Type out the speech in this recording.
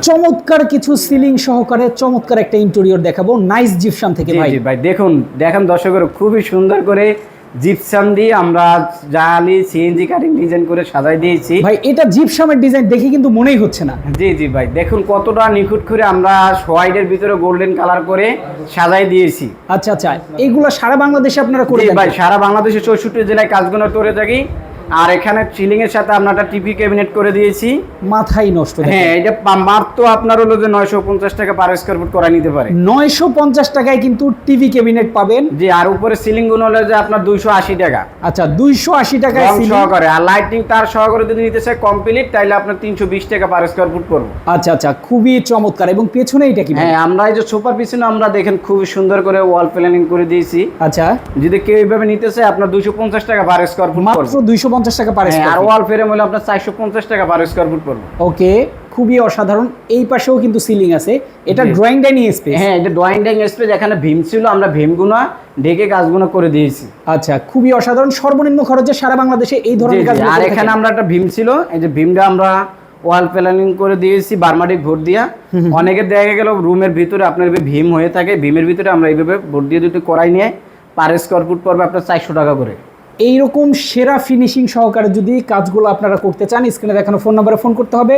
চমৎকার কিছু সিলিং সহকারে চমৎকার একটা ইন্টেরিয়র দেখাবো নাইস জিপসাম থেকে ভাই। জি ভাই, দেখেন দর্শকের খুবই সুন্দর করে জিপসাম দিয়ে আমরা জালি সিএনজি কাটিং ডিজাইন করে সাজাই দিয়েছি ভাই এটা জিপসামের ডিজাইন দেখে কিন্তু মনেই হচ্ছে না। জি ভাই, দেখুন কতটা নিখুঁত করে আমরা হোয়াইটের ভিতরে গোল্ডেন কালার করে সাজাই দিয়েছি। আচ্ছা আচ্ছা, এইগুলো সারা বাংলাদেশে আপনারা করে জি দেন? ভাই, সারা বাংলাদেশে 64 জেলায় কাজগুলো করে থাকি। আর এখানে সিলিং এর সাথে আমরা একটা টিভি ক্যাবিনেট করে দিয়েছি। মাথাই নষ্ট। হ্যাঁ, এটা মাত্র আপনার হলো যে 950 টাকা পার স্কয়ার ফুট করা নিতে পারে। 950 টাকায় কিন্তু টিভি ক্যাবিনেট পাবেন। জি, আর উপরে সিলিং গুলো হলো যে আপনার 280 টাকা। আচ্ছা 280 টাকায় রং সিলিং সহকারে, আর লাইটিং তার সহকারে যদি নিতে চাই কমপ্লিট তাইলে আপনার 320 টাকা পার স্কয়ার ফুট পড়বে। আচ্ছা আচ্ছা, খুবই চমৎকার। এবং পেছনে এটা কি? হ্যাঁ, আমরা এই যে সোফার পিছনে আমরা দেখেন খুব সুন্দর করে ওয়াল প্ল্যানিং করে দিয়েছি। আচ্ছা, যদি কেউ এইভাবে নিতে চায় আপনার 250 টাকা পার স্কয়ার ফুট পড়বে। মাত্র 250 টাকা পার স্কয়ার আর ফুট। ওয়াল ফ্রেম হলো আপনার 450 টাকা পার স্কয়ার ফুট পড়বে। ওকে, খুবই অসাধারণ। এই পাশেও কিন্তু সিলিং আছে। এটা জি। Drawing dining space. হ্যাঁ, এটা ড্রয়িং ডাইনিং স্পেস। এখানে ভীম ছিল, আমরা ভীমগুলো ঢেকে কাজগুলো করে দিয়েছি। আচ্ছা, খুবই অসাধারণ। সর্বনিম্ন খরচে সারা বাংলাদেশে এই ধরনের কাজ। আর এখানে আমরা একটা ভীম ছিল, এই যে ভীমটা আমরা ওয়াল প্ল্যানিং করে দিয়েছি বারমাটিক ভোট দিয়া। অনেকে দেখা গেল রুমের ভিতরে আপনার ভীম হয়ে থাকে, ভীমের ভিতরে আমরা এইভাবে ভোট দিয়ে দুটো করাই নিয়ে পার স্কয়ার ফুট পড়বে আপনার 400 টাকা করে। এইরকম সেরা ফিনিশিং সহকারে যদি কাজগুলো আপনারা করতে চান, স্ক্রিনে দেখানো ফোন নম্বরে ফোন করতে হবে।